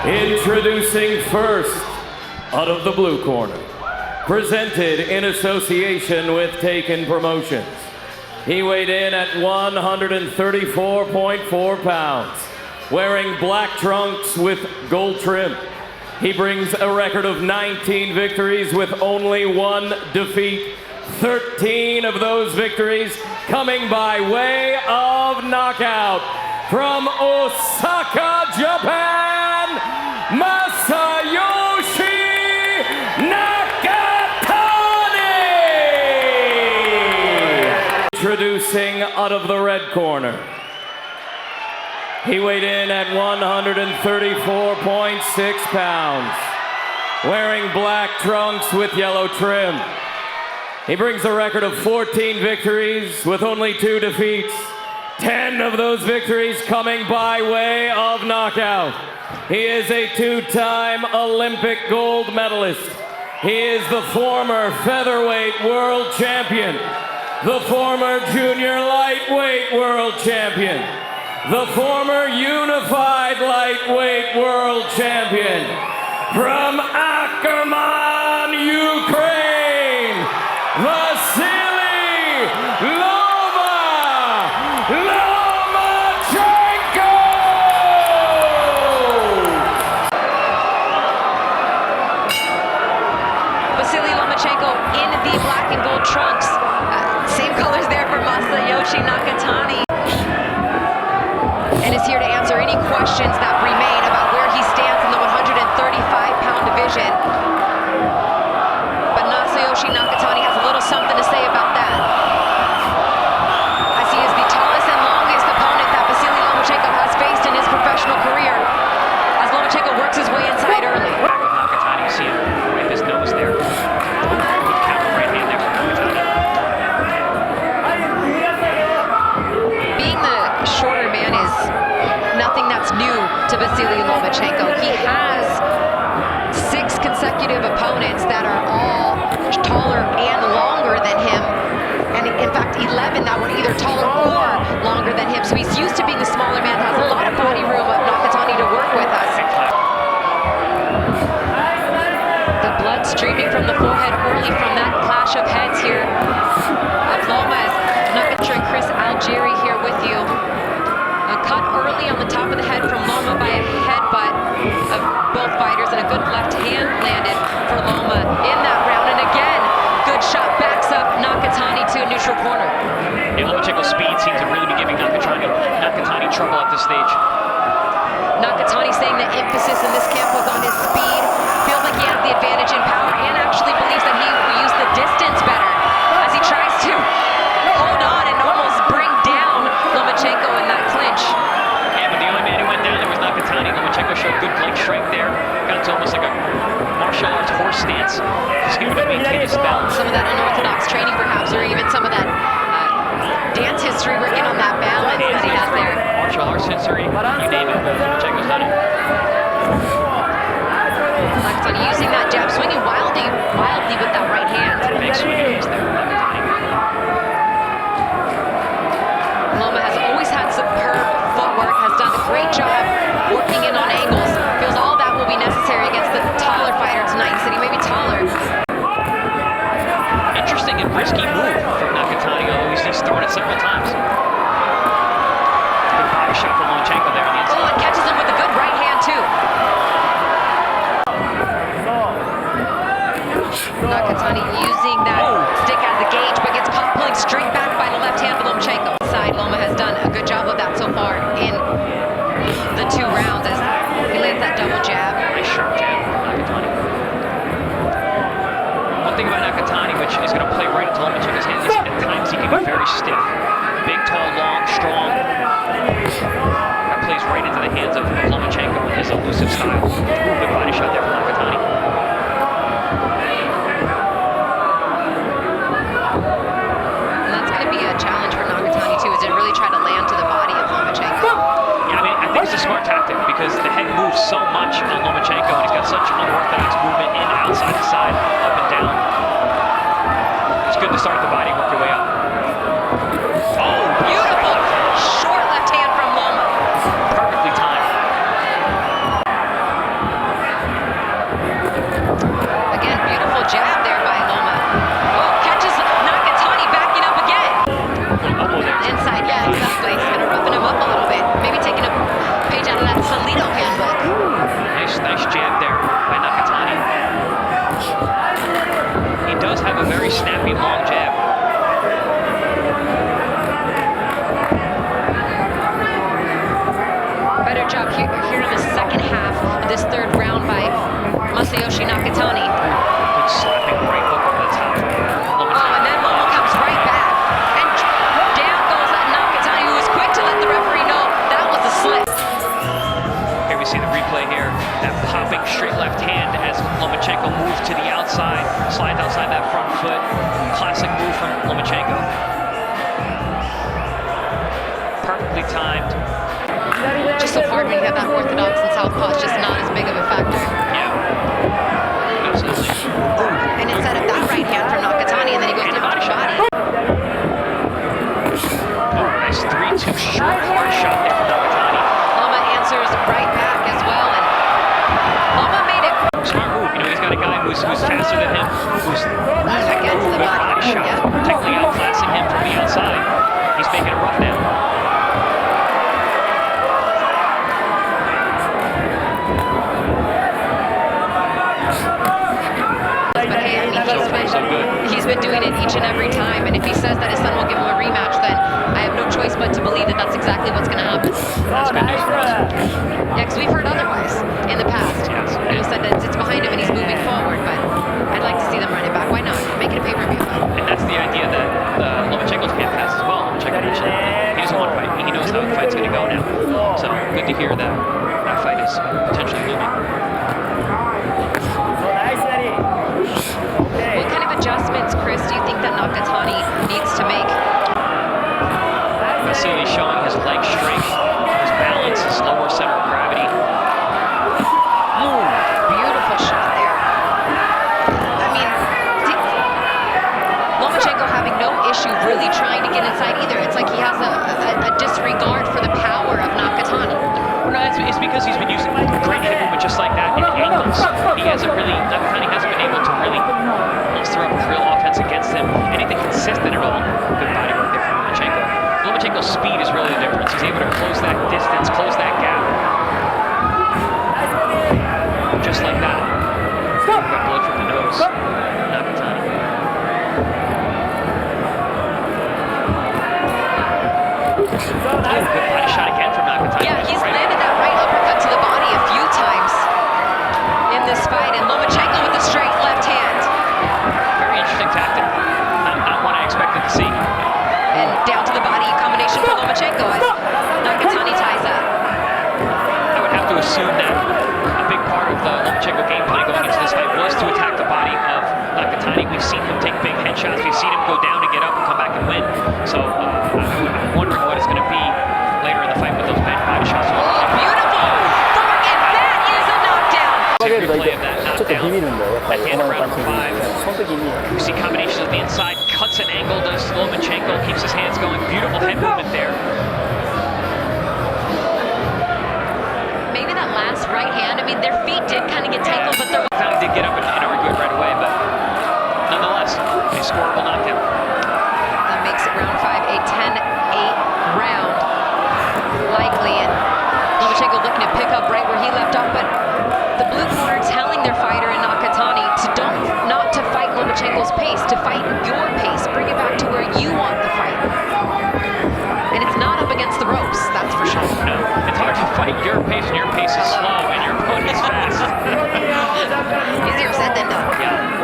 Introducing first, out of the blue corner, presented in association with Taken Promotions. He weighed in at 134.4 pounds, wearing black trunks with gold trim. He brings a record of 19 victories with only one defeat. 13 of those victories coming by way of knockout. From Osaka, Japan, Masayoshi Nakatani! Introducing out of the red corner. He weighed in at 134.6 pounds, wearing black trunks with yellow trim. He brings a record of 14 victories with only 2 defeats. 10 of those victories coming by way of knockout. He is a 2-time Olympic gold medalist. He is the former featherweight world champion, the former junior lightweight world champion, the former unified lightweight world champion. From Ackerman, Ukraine, Vasiliy Lomachenko! Vasiliy Lomachenko in the black and gold trunks. Same colors there for Masayoshi Nakatani. And is here to answer any questions that remain about where he stands in the 135-pound division. But Masayoshi Nakatani has a little something to say about that, as he is the tallest and longest opponent that Vasiliy Lomachenko has faced in his professional career, as Lomachenko works his way inside early. Back with Nakatani, you see him wipe his nose there. Good counter right hand there from Nakatani. Being the shorter man is nothing that's new to Vasiliy Lomachenko. He has 6 consecutive opponents that are all taller and longer than him, and in fact 11 that were either taller or longer than him. So he's used to being the smaller man, has a lot of body room of Nakatani to work with us. The blood streaming from the forehead early from that clash of heads here of Loma. Nakatani and Chris Algieri here with you. A cut early on the top of the head from Loma by a headbutt of both fighters, and a good left hand landed for Loma in that round. And again, good shot backs up Nakatani to a neutral corner. And Lomachenko's speed seems to really be giving Nakatani trouble at this stage. Nakatani saying the emphasis in this camp was on his speed, feels like he has the advantage in power, and actually believes that he will use the distance better as he tries to hold on and almost bring down Lomachenko in that clinch. Yeah, but the only man who went down there was Nakatani. Lomachenko showed good leg strength there. Got to almost like a martial arts horse stance. Just able to maintain his balance. Some of that unorthodox training perhaps, or even some of that dance history working on that balance that he has there. Martial arts history, you name it, Lomachenko's done it. Nakatani using that jab, swinging wildly with that right hand. Big swing and miss there from Nakatani. Loma has always had superb footwork, has done a great job working in on angles. Feels all that will be necessary against the taller fighter tonight. He said he may be taller. Interesting and risky move from Nakatani, although he's thrown it several times. Good body shot from Lomachenko there on the inside. Oh, and catches him with a good right hand too. Nakatani using that stick as a gauge, but gets caught pulling straight back by the left hand of Lomachenko. Loma has done a good job of that so far in the 2 rounds as he lands that double jab. Nice sharp jab from Nakatani. One thing about Nakatani, which is going to play right into Lomachenko's hands, is at times he can be very stiff. Big, tall, long, strong. That plays right into the hands of Lomachenko with his elusive style. Good body shot there from Nakatani. And that's going to be a challenge for Nakatani too, is to really try to land to the body of Lomachenko. Yeah, I mean, I think it's a smart tactic because the head moves so much on Lomachenko, and he's got such unorthodox movement in, outside to side, up and down. It's good to start the body, work your way up. Oh, Beautiful short left hand from Loma. perfectly timed. there. That popping straight left hand as Lomachenko moves to the outside, slides outside that front foot. Classic move from Lomachenko. Perfectly timed. Just so hard when you have that orthodox and southpaw. It's just not as big of a factor. Yeah, absolutely. And instead of that right hand from Nakatani, and then he goes down to body. Nice 3-2 short hard shot there from Nakatani. Loma answers right back as well, and Loma made it. Smart move. You know, he's got a guy who's faster than him, who's Against the body. shot, Yeah. technically outclassing him from the outside. He's making it rough now. But hey, I mean, he's been doing it each and every time, and if he says that his son will give him a rematch, then I have no choice but to believe that that's exactly what's going to happen. That's good news for us. Yeah, because we've heard otherwise in the past. Yes. It was said that it's behind him and he's moving forward, but I'd like to see them run it back. Why not? Make it a pay-per-view. And that's the idea that Lomachenko's camp has as well. Lomachenko mentioned he doesn't want to fight. He knows how the fight's going to go now. So good to hear that that fight is potentially looming. What kind of adjustments, Chris, do you think that Nakatani needs to make? Vasiliy showing his leg strength, his balance, his lower center of gravity. Beautiful shot there. I mean, Lomachenko having no issue really trying to get inside either. It's like he has a disregard for the power of Nakatani. Well, no, it's because he's been using great hip movement just like that in angles. Nakatani hasn't been able to really muster up real offense against him. Anything consistent at all. Good body work there from Lomachenko. Lomachenko's speed is really the difference. He's able to close that distance, close that gap. Just like that. Got blood from the nose. Nakatani. Good body shot again from Nakatani. Yeah, he's landed that right uppercut to the body a few times in this fight, and Lomachenko with the straight left hand. Very interesting tactic. Not one I expected to see. And down to the body combination for Lomachenko as Nakatani ties up. I would have to assume that a big part of the Lomachenko game plan going into this fight was to attack the body of Nakatani. We've seen him take big headshots. We've seen him go down and get up and come back and win. So I'm wondering what it's going to be later in the fight with those body shots. Oh, beautiful! Thorn, and that is a knockdown! Replay of that knockdown at the end of round 5. We see combinations of the inside, cuts an angle, does Lomachenko, keeps his hands going. Beautiful head movement there. Maybe that last right hand, I mean, their feet did kind of get tangled, but they're... Finally did get up and argue it right away, but nonetheless, a scoreable knockdown. That makes it round 5, a 10-8 round, likely, and Lomachenko looking to pick up right where he left off, but the blue corner telling their fighter in Nakatani not to fight Lomachenko's pace, to fight your pace, bring it back to where you want the fight. And it's not up against the ropes, that's for sure. No, it's hard to fight your pace, and your pace is slow, and your opponent's fast. Easier said than done. Yeah.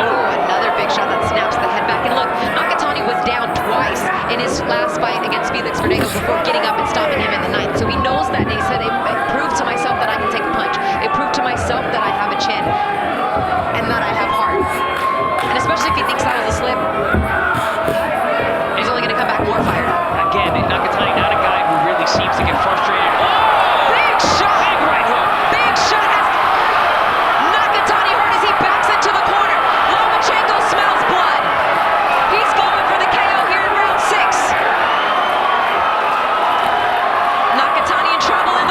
Oh, another big shot that snaps the head back. And look, Nakatani was down twice in his last fight against Felix Verdejo before getting up and stopping him in the 9th. So he knows that, and he said, it proved to myself that I can take a punch. It proved to myself that I have a chin and that I have heart. And especially if he thinks that was a slip, he's only going to come back more fired up. Again, Nakatani, not a guy who really seems to get frustrated. Oh! Big shot! Big right hook! Big shot as Nakatani hurt as he backs into the corner. Lomachenko smells blood. He's going for the KO here in round 6. Nakatani in trouble in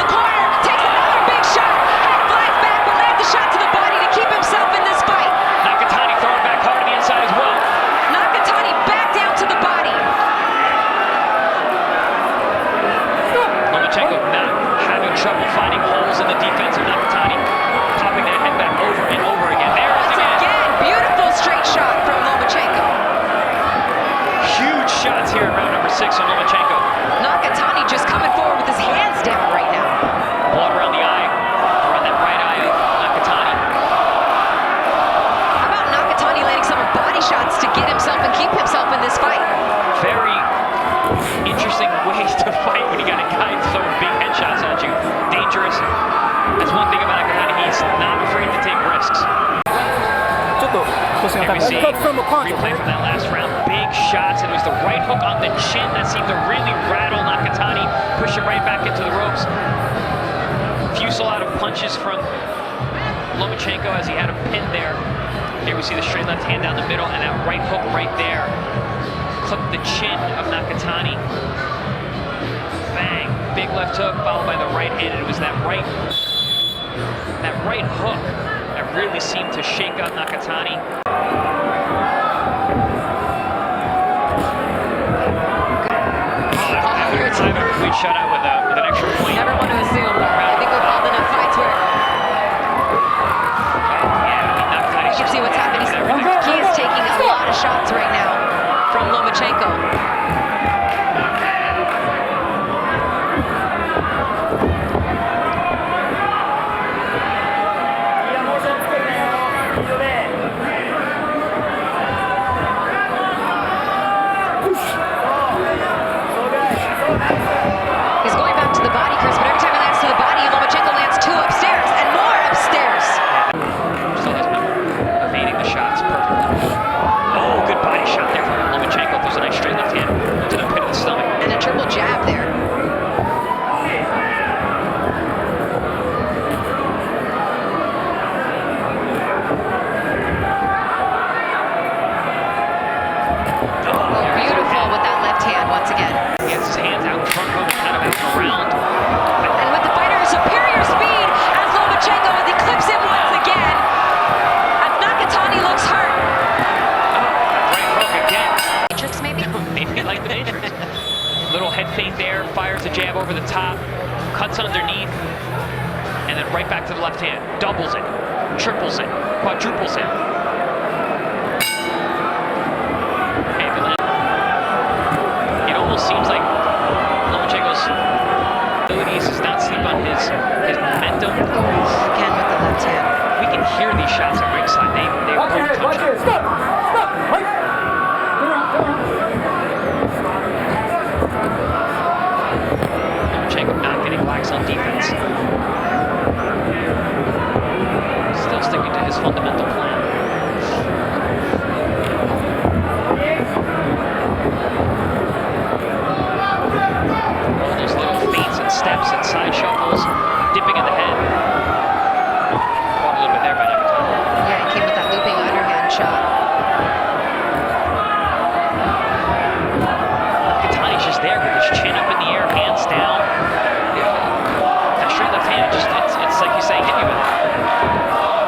Here we see replay from that last round. Big shots, and it was the right hook on the chin that seemed to really rattle Nakatani, push him right back into the ropes. Fusillade of punches from Lomachenko as he had him pinned there. Here we see the straight left hand down the middle, and that right hook right there clipped the chin of Nakatani. Bang! Big left hook followed by the right hand, and it was that right hook that really seemed to shake up Nakatani. Complete shutout with an extra point. Never want to assume. I think we've called enough fights where you can see what's happening. He is taking a lot of shots right now from Lomachenko. He's going back to the body, Chris, but every time he lands to the body, Lomachenko lands two upstairs and more upstairs. Still has been evading the shots perfectly. Oh, good body shot there from Lomachenko. There's a nice straight left hand to the pit of the stomach. And a triple jab there. Oh, beautiful with that left hand once again. He has his hands out in front of him and kind of out and around. And with the fighter's superior speed as Lomachenko as he clips him once again. As Nakatani looks hurt. Right hook again. Matrix maybe? Maybe like the Matrix. Little head feint there, fires the jab over the top, cuts underneath, and then right back to the left hand. Doubles it, triples it, quadruples it. It almost seems like Lomachenko's abilities does not sleep on his momentum. Again with the left hand. We can hear these shots at ringside. They both come true. Lomachenko not getting lax on defense. Still sticking to his fundamental plan. All those little feints and steps and side shuffles, dipping in the head. Caught a little bit there by Nakatani. Yeah, he came with that looping underhand shot. Nakatani's just there with his chin up in the air, hands down. That straight left hand, it's like you say, hit you with it.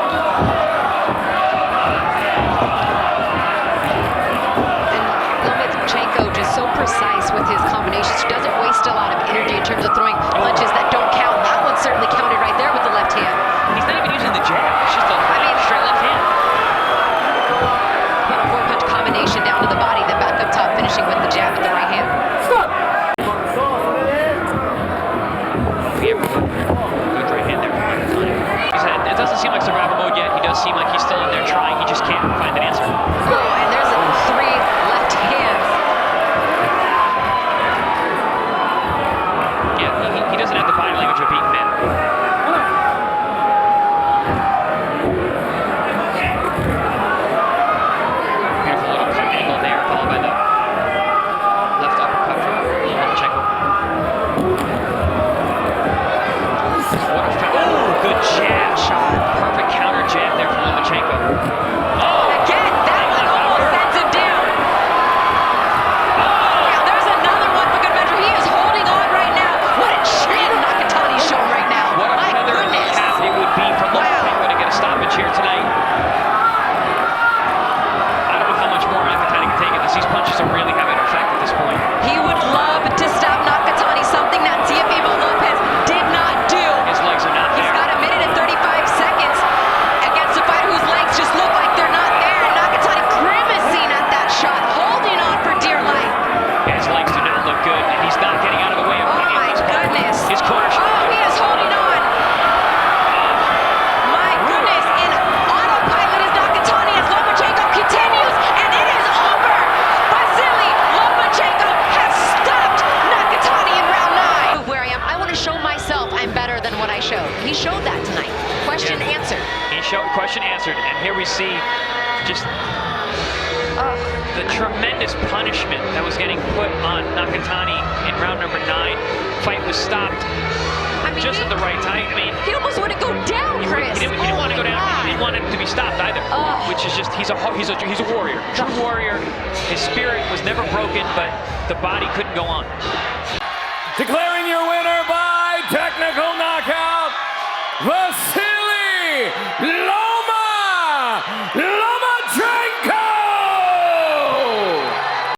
And Lomachenko just so precise with his combinations. He doesn't waste a lot of energy in terms of throwing punches that don't count. That one certainly counted right there with the left hand. He's not even using the jab. It's just a straight left hand. Put a four-punch combination down to the body, then back up top, finishing with the jab with the right hand. Good right hand there from Nakatani. It doesn't seem like survival mode yet. He does seem like he's still in there trying. He just can't find an answer. Oh, and there's three left hands. Yeah, he doesn't have the body language of beating men. Beautiful little cut angle there, followed by the left uppercut from Lomachenko. What a good jab shot. Perfect counter jab there from Lomachenko. Oh, Again, that one almost sends him down. Yeah, there's another one for good measure. He is holding on right now. What a chin Nakatani's showing right now. what a My feather in the goodness. cap it would be for Lomachenko to get a stoppage here tonight. I don't know how much more Nakatani can take it. These punches are really having an effect at this point. He would love to stop Nakatani, something that Teofimo Lopez did not do. His legs are not He's there. got a minute and 35 seconds against a fighter whose legs just look like they're not there. And Nakatani grimacing at that shot, holding on for dear life. Yeah, his legs do not look good, and he's not getting out of the way of Oh any of my these punches. goodness. His corner shot. Oh, he is holding on. My goodness, in autopilot is Nakatani as Lomachenko continues, and it is over. Vasiliy Lomachenko has stopped Nakatani in round 9. Where I am, I want to show myself I'm better than what I showed. He showed that tonight. Question answered. Question answered, and here we see just The tremendous punishment that was getting put on Nakatani in round number 9. Fight was stopped just at the right time. I mean, he almost wouldn't go down, Chris. He didn't want to go down. He didn't want him to be stopped either. Which is just, he's a warrior, true warrior. His spirit was never broken, but the body couldn't go on. Declare